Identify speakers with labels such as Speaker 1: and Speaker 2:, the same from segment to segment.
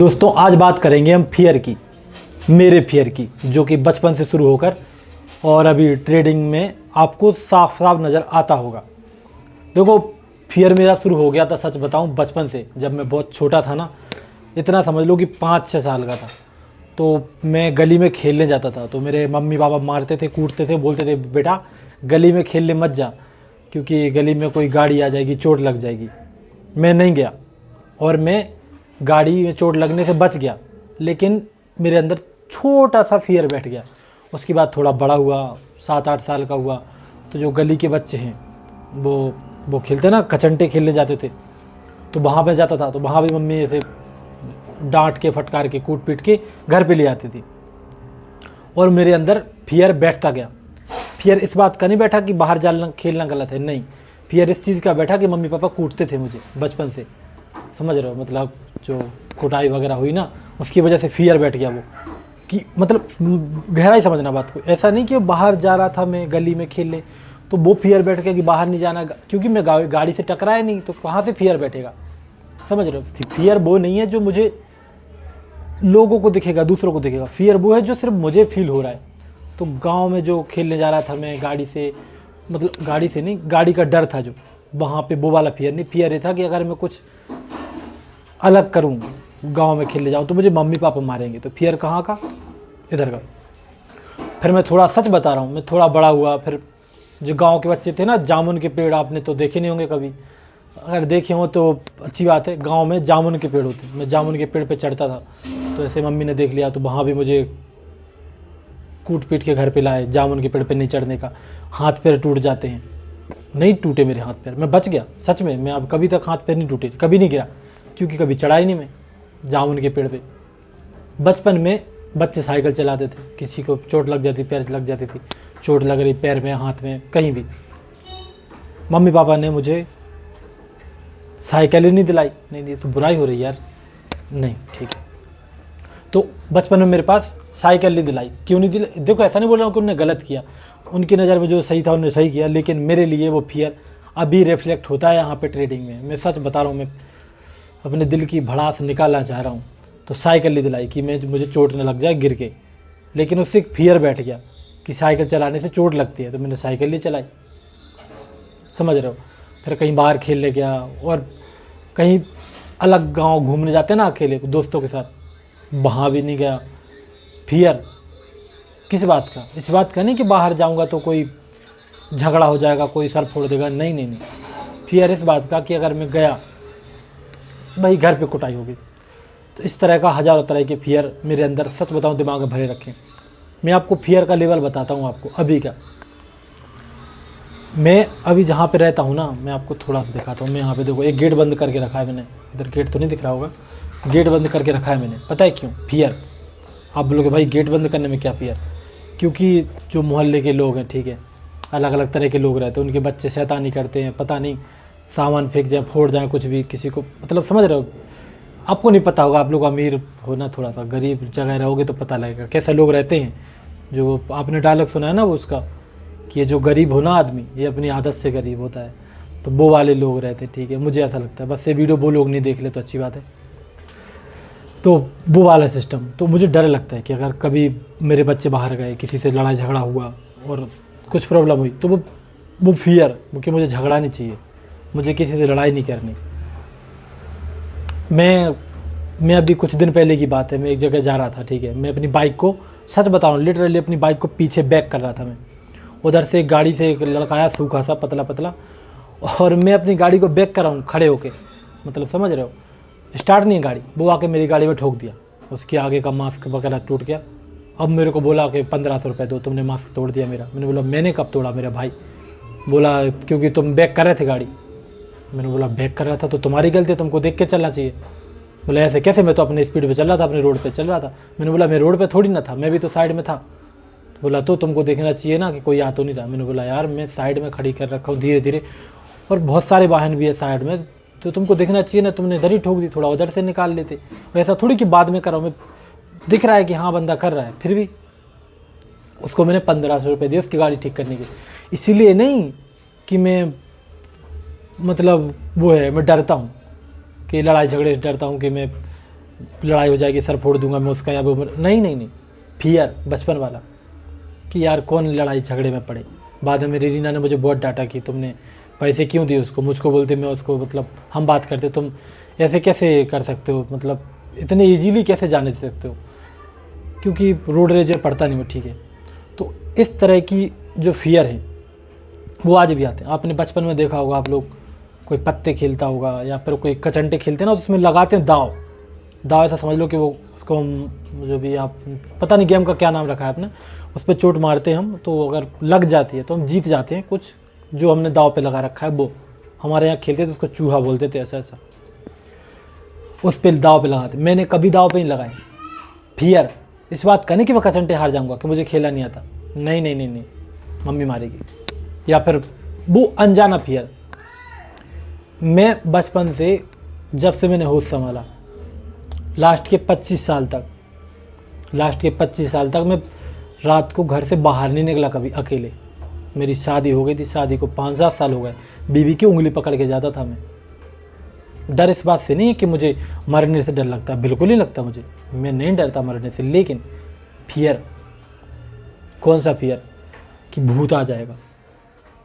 Speaker 1: दोस्तों आज बात करेंगे हम फियर की, मेरे फियर की, जो कि बचपन से शुरू होकर और अभी ट्रेडिंग में आपको साफ साफ नज़र आता होगा। देखो, फियर मेरा शुरू हो गया था, सच बताऊं, बचपन से। जब मैं बहुत छोटा था ना, इतना समझ लो कि 5-6 साल का था, तो मैं गली में खेलने जाता था। तो मेरे मम्मी पापा मारते थे, कूटते थे, बोलते थे बेटा गली में खेलने मत जा, क्योंकि गली में कोई गाड़ी आ जाएगी, चोट लग जाएगी। मैं नहीं गया और मैं गाड़ी में चोट लगने से बच गया, लेकिन मेरे अंदर छोटा सा फियर बैठ गया। उसके बाद थोड़ा बड़ा हुआ, 7-8 साल का हुआ, तो जो गली के बच्चे हैं वो खेलते ना, कचंटे खेलने जाते थे, तो वहाँ पे जाता था। तो वहाँ भी मम्मी ऐसे डांट के, फटकार के, कूट पीट के घर पे ले आती थी, और मेरे अंदर फियर बैठता गया। फियर इस बात का नहीं बैठा कि बाहर जाना खेलना गलत है, नहीं। फियर इस चीज़ का बैठा कि मम्मी पापा कूटते थे मुझे बचपन से, समझ रहे हो, मतलब जो कुटाई वगैरह हुई ना, उसकी वजह से फियर बैठ गया वो, कि मतलब गहराई समझना बात को। ऐसा नहीं कि बाहर जा रहा था मैं गली में खेलने, तो वो फियर बैठ गया कि बाहर नहीं जाना, क्योंकि मैं गाड़ी से टकराया नहीं, तो कहाँ से फियर बैठेगा, समझ रहे हो। फियर वो नहीं है जो मुझे लोगों को दिखेगा, दूसरों को दिखेगा। फियर वो है जो सिर्फ मुझे फील हो रहा है। तो गाँव में जो खेलने जा रहा था मैं गाड़ी से, मतलब गाड़ी से नहीं, गाड़ी का डर था जो, वहाँ पे वो वाला फियर नहीं। फियर ये था कि अगर मैं कुछ अलग करूँ, गांव में खेलने जाऊँ, तो मुझे मम्मी पापा मारेंगे। तो फियर कहाँ का, इधर का। फिर मैं थोड़ा सच बता रहा हूँ, मैं थोड़ा बड़ा हुआ, फिर जो गांव के बच्चे थे ना, जामुन के पेड़ आपने तो देखे नहीं होंगे कभी, अगर देखे हो तो अच्छी बात है। गांव में जामुन के पेड़ होते, मैं जामुन के पेड़ पे चढ़ता था, तो ऐसे मम्मी ने देख लिया, तो वहाँ भी मुझे कूट पीट के घर पे लाए। जामुन के पेड़ पे नहीं चढ़ने का, हाथ पैर टूट जाते हैं। नहीं टूटे मेरे हाथ पैर, मैं बच गया सच में। मैं अब कभी तक हाथ पैर नहीं टूटे, कभी नहीं गिरा, क्योंकि कभी चढ़ा ही नहीं मैं जामुन के पेड़ पे। बचपन में बच्चे साइकिल चलाते थे, किसी को चोट लग जाती, पैर लग जाती थी, चोट लग रही पैर में, हाथ में, कहीं भी, मम्मी पापा ने मुझे साइकिल ही नहीं दिलाई। नहीं, तो बुराई हो रही यार, नहीं ठीक है। तो बचपन में मेरे पास साइकिल नहीं दिलाई। क्यों नहीं दिलाई? देखो, ऐसा नहीं बोल रहा हूँ कि उन्होंने गलत किया, उनकी नज़र में जो सही था उन्होंने सही किया, लेकिन मेरे लिए वो फियर अभी रिफ्लेक्ट होता है यहाँ पे ट्रेडिंग में। मैं सच बता रहा हूँ, मैं अपने दिल की भड़ास निकालना चाह रहा हूँ। तो साइकिल नहीं दिलाई कि मुझे चोट न लग जाए गिर के, लेकिन उससे एक फियर बैठ गया कि साइकिल चलाने से चोट लगती है, तो मैंने साइकिल नहीं चलाई, समझ रहे हो। फिर कहीं बाहर खेलने गया, और कहीं अलग गांव घूमने जाते हैं ना अकेले दोस्तों के साथ, वहाँ भी नहीं गया। फियर किस बात का? इस बात का नहीं कि बाहर जाऊँगा तो कोई झगड़ा हो जाएगा, कोई सर फोड़ देगा, नहीं नहीं नहीं। फियर इस बात का कि अगर मैं गया, भाई घर पे कुटाई होगी। तो इस तरह का हज़ारों तरह के फियर मेरे अंदर, सच बताऊं, दिमाग में भरे रखें। मैं आपको फियर का लेवल बताता हूं, आपको अभी का। मैं अभी जहाँ पे रहता हूँ ना, मैं आपको थोड़ा सा दिखाता हूँ। मैं यहाँ पे देखो, एक गेट बंद करके रखा है मैंने, इधर गेट तो नहीं दिख रहा होगा, गेट बंद करके रखा है मैंने। पता है क्यों? फियर। आप बोलोगे भाई गेट बंद करने में क्या फियर? क्योंकि जो मोहल्ले के लोग हैं, ठीक है, अलग अलग तरह के लोग रहते हैं, उनके बच्चे शैतानी करते हैं, पता नहीं सामान फेंक जाए, फोड़ जाए, कुछ भी, किसी को, मतलब समझ रहे हो। आपको नहीं पता होगा, आप लोग अमीर हो ना, थोड़ा सा गरीब जगह रहोगे तो पता लगेगा कैसे लोग रहते हैं। जो आपने डायलॉग सुना है ना वो उसका, कि ये जो गरीब हो ना आदमी, ये अपनी आदत से गरीब होता है, तो वो वाले लोग रहते हैं, ठीक है। मुझे ऐसा लगता है, बस ये वीडियो वो लोग नहीं देख ले तो अच्छी बात है। तो वो वाला सिस्टम, तो मुझे डर लगता है कि अगर कभी मेरे बच्चे बाहर गए, किसी से लड़ाई झगड़ा हुआ और कुछ प्रॉब्लम हुई, तो वो फियर कि मुझे झगड़ा नहीं चाहिए, मुझे किसी से लड़ाई नहीं करनी। मैं अभी कुछ दिन पहले की बात है, मैं एक जगह जा रहा था, ठीक है। मैं अपनी बाइक को, सच बता रहा हूँ, लिटरली अपनी बाइक को पीछे बैक कर रहा था मैं। उधर से एक गाड़ी से एक लड़का आया, सूखा सा, पतला पतला, और मैं अपनी गाड़ी को बैक कर रहा हूँ खड़े होके, मतलब समझ रहे हो, स्टार्ट नहीं है गाड़ी। वो आके मेरी गाड़ी में ठोक दिया, उसके आगे का मास्क वगैरह टूट गया। अब मेरे को बोला कि 1500 रुपये दो, तुमने मास्क तोड़ दिया मेरा। मैंने बोला मैंने कब तोड़ा मेरा भाई? बोला क्योंकि तुम बैक कर रहे थे गाड़ी। मैंने बोला बैक कर रहा था तो तुम्हारी गलती है, तुमको देख के चलना चाहिए। बोला ऐसे कैसे? मैं तो अपने स्पीड पे चल रहा था, अपने रोड पे चल रहा था। मैंने बोला मैं रोड पे थोड़ी ना था, मैं भी तो साइड में था। बोला तो तुमको देखना चाहिए ना कि कोई आ तो नहीं रहा। मैंने बोला यार मैं साइड में खड़ी कर रखा हूँ धीरे धीरे, और बहुत सारे वाहन भी है साइड में, तो तुमको देखना चाहिए ना, तुमने इधर ही ठोक दी, थोड़ा उधर से निकाल लेते। ऐसा थोड़ी कि बाद में कराओ, मैं दिख रहा है कि हाँ बंदा कर रहा है, फिर भी उसको मैंने 1500 रुपये दिए उसकी गाड़ी ठीक करने के। इसीलिए नहीं कि मैं, मतलब वो है, मैं डरता हूँ कि लड़ाई झगड़े से डरता हूँ कि मैं लड़ाई हो जाएगी, सर फोड़ दूंगा मैं उसका, या वो नहीं नहीं नहीं, फियर बचपन वाला कि यार कौन लड़ाई झगड़े में पड़े। बाद में मेरी रीना ने मुझे बहुत डांटा कि तुमने पैसे क्यों दिए उसको, मुझको बोलते मैं उसको, मतलब हम बात करते तुम ऐसे कैसे कर सकते हो, मतलब इतने ईजीली कैसे जाने दे सकते हो, क्योंकि रोड रेज पड़ता नहीं वो, ठीक है। तो इस तरह की जो फियर है वो आज भी आते हैं। आपने बचपन में देखा होगा, आप लोग कोई पत्ते खेलता होगा या फिर कोई कचंटे खेलते हैं ना, उसमें लगाते हैं दाव। दाव ऐसा समझ लो कि वो उसको हम जो भी आप पता नहीं गेम का क्या नाम रखा है आपने, उस पर चोट मारते हैं हम, तो अगर लग जाती है तो हम जीत जाते हैं। कुछ जो हमने दाव पे लगा रखा है वो हमारे यहाँ खेलते थे, उसको चूहा बोलते थे, ऐसा ऐसा उस पर दाव पे लगाते। मैंने कभी दाव पे नहीं लगाए। फियर इस बात का नहीं कि मैं कचंटे हार जाऊंगा, कि मुझे खेलना नहीं आता, नहीं नहीं नहीं नहीं, मम्मी मारेगी, या फिर वो अनजाना फियर। मैं बचपन से जब से मैंने होश संभाला, लास्ट के 25 साल तक मैं रात को घर से बाहर नहीं निकला कभी अकेले। मेरी शादी हो गई थी, शादी को 5-7 साल हो गए, बीवी की उंगली पकड़ के जाता था मैं। डर इस बात से नहीं है कि मुझे मरने से डर लगता है, बिल्कुल नहीं लगता मुझे, मैं नहीं डरता मरने से, लेकिन फियर, कौन सा फियर, कि भूत आ जाएगा।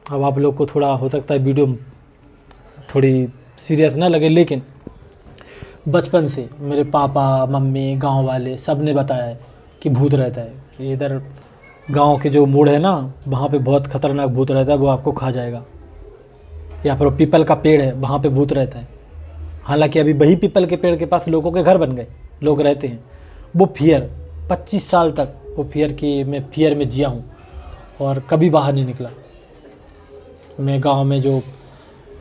Speaker 1: अब आप लोग को थोड़ा हो सकता है वीडियो थोड़ी सीरियस ना लगे, लेकिन बचपन से मेरे पापा मम्मी गांव वाले सब ने बताया है कि भूत रहता है। इधर गांव के जो मोड़ है ना, वहाँ पे बहुत खतरनाक भूत रहता है, वो आपको खा जाएगा। या फिर पीपल का पेड़ है, वहाँ पे भूत रहता है। हालांकि अभी वही पीपल के पेड़ के पास लोगों के घर बन गए, लोग रहते हैं। वो फियर 25 साल तक वो मैं फियर में जिया हूँ और कभी बाहर नहीं निकला। मैं गांव में जो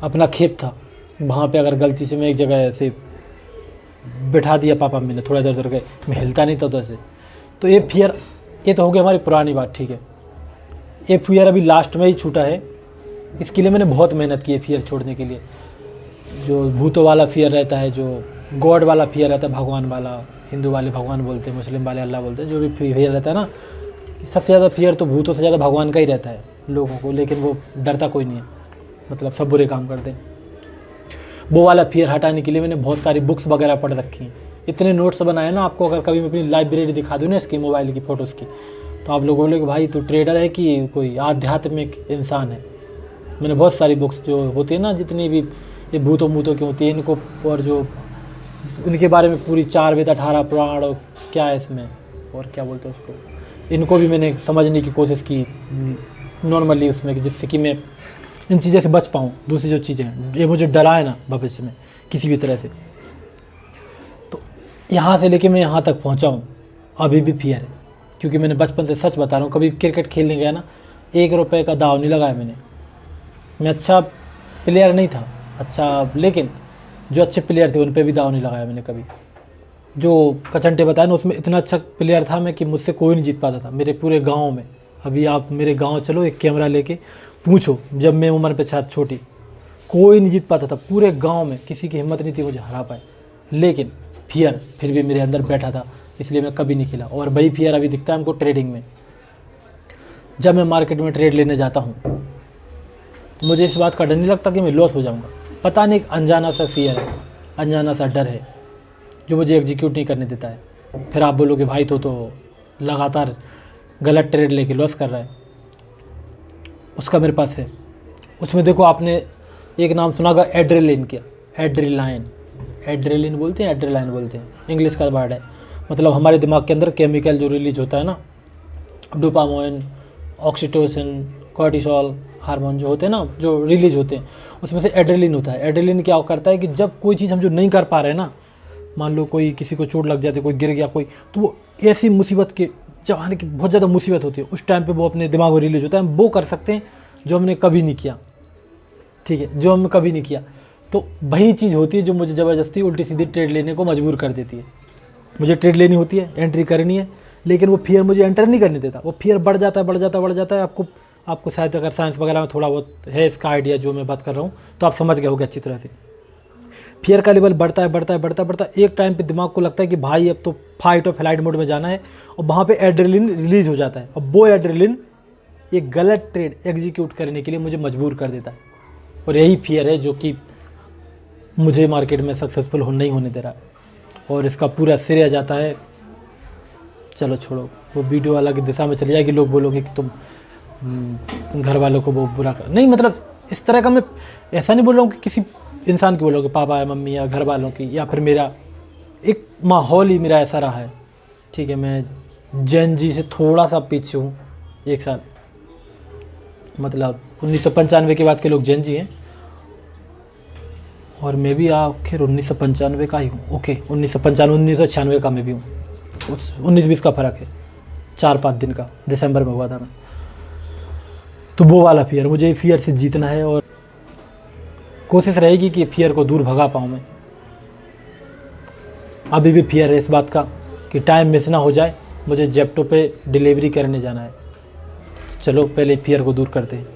Speaker 1: अपना खेत था, वहाँ पे अगर गलती से मैं एक जगह ऐसे बैठा दिया पापा मैंने, थोड़ा इधर उधर गए, मैं हिलता नहीं था उधर से, तो ये फियर, ये तो हो गई हमारी पुरानी बात, ठीक है। ये फियर अभी लास्ट में ही छूटा है, इसके लिए मैंने बहुत मेहनत की है फियर छोड़ने के लिए। जो भूतों वाला फियर रहता है, जो गॉड वाला फियर रहता है, भगवान वाला, हिंदू वाले भगवान बोलते हैं, मुस्लिम वाले अल्लाह बोलते हैं, जो भी फियर रहता है ना, सबसे ज़्यादा फियर तो भूतों से ज़्यादा भगवान का ही रहता है लोगों को, लेकिन वो डरता कोई नहीं है, मतलब सब बुरे काम करते हैं। वो वाला फियर हटाने के लिए मैंने बहुत सारी बुक्स वगैरह पढ़ रखी हैं, इतने नोट्स बनाए ना, आपको अगर कभी मैं अपनी लाइब्रेरी दिखा दूँ ना इसकी मोबाइल की फ़ोटोज़ की, तो आप लोग बोलोगे भाई तो ट्रेडर है कि कोई आध्यात्मिक इंसान है। मैंने बहुत सारी बुक्स जो होती है ना, जितनी भी ये भूतों की होती है, इनको, और जो इनके बारे में पूरी 4 वेद 18 पुराण और क्या है इसमें और क्या बोलते हैं उसको, इनको भी मैंने समझने की कोशिश की नॉर्मली उसमें, जिससे कि मैं इन चीज़ों से बच पाऊँ। दूसरी जो चीज़ें हैं ये मुझे डराए ना भविष्य में किसी भी तरह से, तो यहाँ से लेके मैं यहाँ तक पहुँचा हूँ, अभी भी फियर है। क्योंकि मैंने बचपन से, सच बता रहा हूँ, कभी क्रिकेट खेलने गया ना, 1 रुपये का दाव नहीं लगाया मैंने। मैं अच्छा प्लेयर नहीं था, अच्छा, लेकिन जो अच्छे प्लेयर थे उन पे भी दाव नहीं लगाया मैंने कभी। जो कचंटे बताया ना, उसमें इतना अच्छा प्लेयर था मैं कि मुझसे कोई नहीं जीत पाता था मेरे पूरे गांव में। अभी आप मेरे गांव चलो, एक कैमरा लेके पूछो, जब मैं उम्र पे छोटी, कोई नहीं जीत पाता था पूरे गांव में, किसी की हिम्मत नहीं थी मुझे हरा पाए। लेकिन फियर फिर भी मेरे अंदर बैठा था, इसलिए मैं कभी नहीं खेला। और वही फियर अभी दिखता है हमको ट्रेडिंग में। जब मैं मार्केट में ट्रेड लेने जाता हूँ तो मुझे इस बात का डर नहीं लगता कि मैं लॉस हो जाऊँगा। पता नहीं, एक अनजाना सा फियर है, अनजाना सा डर है जो मुझे एग्जीक्यूट नहीं करने देता है। फिर आप बोलोगे भाई तो लगातार गलत ट्रेड लेके लॉस कर रहा है, उसका मेरे पास है। उसमें देखो, आपने एक नाम सुना होगा एड्रेलिन क्या, एड्रेलिन बोलते हैं, एड्रेलाइन बोलते हैं, इंग्लिश का वर्ड है। मतलब हमारे दिमाग के अंदर केमिकल जो रिलीज होता है ना, डोपामाइन, ऑक्सीटोसिन, कॉर्टिसोल हार्मोन जो होते हैं ना, जो रिलीज होते हैं, उसमें से एड्रेलिन होता है। एड्रेलिन क्या करता है कि जब कोई चीज़ हम जो नहीं कर पा रहे हैं ना, मान लो कोई किसी को चोट लग जाती है, कोई गिर गया कोई, तो वो ऐसी मुसीबत के जब आने की बहुत ज़्यादा मुसीबत होती है, उस टाइम पे वो अपने दिमाग में रिलीज होता है, हम वो कर सकते हैं जो हमने कभी नहीं किया, ठीक है, जो हमने कभी नहीं किया। तो वही चीज़ होती है जो मुझे ज़बरदस्ती उल्टी सीधी ट्रेड लेने को मजबूर कर देती है। मुझे ट्रेड लेनी होती है, एंट्री करनी है, लेकिन वो फियर मुझे एंटर नहीं करने देता। वो फियर बढ़ जाता है। आपको शायद अगर साइंस वगैरह में थोड़ा बहुत है इसका आइडिया जो मैं बात कर रहा हूँ, तो आप समझ गए होगे अच्छी तरह से। फियर का लेवल बढ़ता है। एक टाइम पे दिमाग को लगता है कि भाई अब तो फाइट और फ्लाइट मोड में जाना है, और वहाँ पे एड्रेनलिन रिलीज हो जाता है, और वो एड्रेनलिन एक गलत ट्रेड एग्जीक्यूट करने के लिए मुझे मजबूर कर देता है। और यही फियर है जो कि मुझे मार्केट में सक्सेसफुल नहीं होने दे रहा है। और इसका पूरा श्रेय जाता है, चलो छोड़ो, वो वीडियो अलग दिशा में चली जाएगी, लोग बोलोगे कि तुम घर वालों को वो बुरा कर, नहीं मतलब इस तरह का मैं ऐसा नहीं बोल रहा हूँ कि किसी इंसान की बोलोगे, पापा या मम्मी या घर वालों की, या फिर मेरा एक माहौल ही मेरा ऐसा रहा है। ठीक है, मैं जेन जी से थोड़ा सा पीछे हूँ, एक साल, मतलब 1995 के बाद के लोग जेन जी हैं, और मैं भी आखिर 1995 का ही हूँ। ओके, 1995 1996 का मैं भी हूँ, उस 19-20 का फ़र्क है, 4-5 दिन का, दिसंबर में हुआ था मैं। तो वो वाला फियर, मुझे फियर से जीतना है और कोशिश रहेगी कि फियर को दूर भगा पाऊँ मैं। अभी भी फियर है इस बात का कि टाइम मिस ना हो जाए, मुझे जेप्टो पे डिलीवरी करने जाना है। चलो पहले फियर को दूर करते हैं।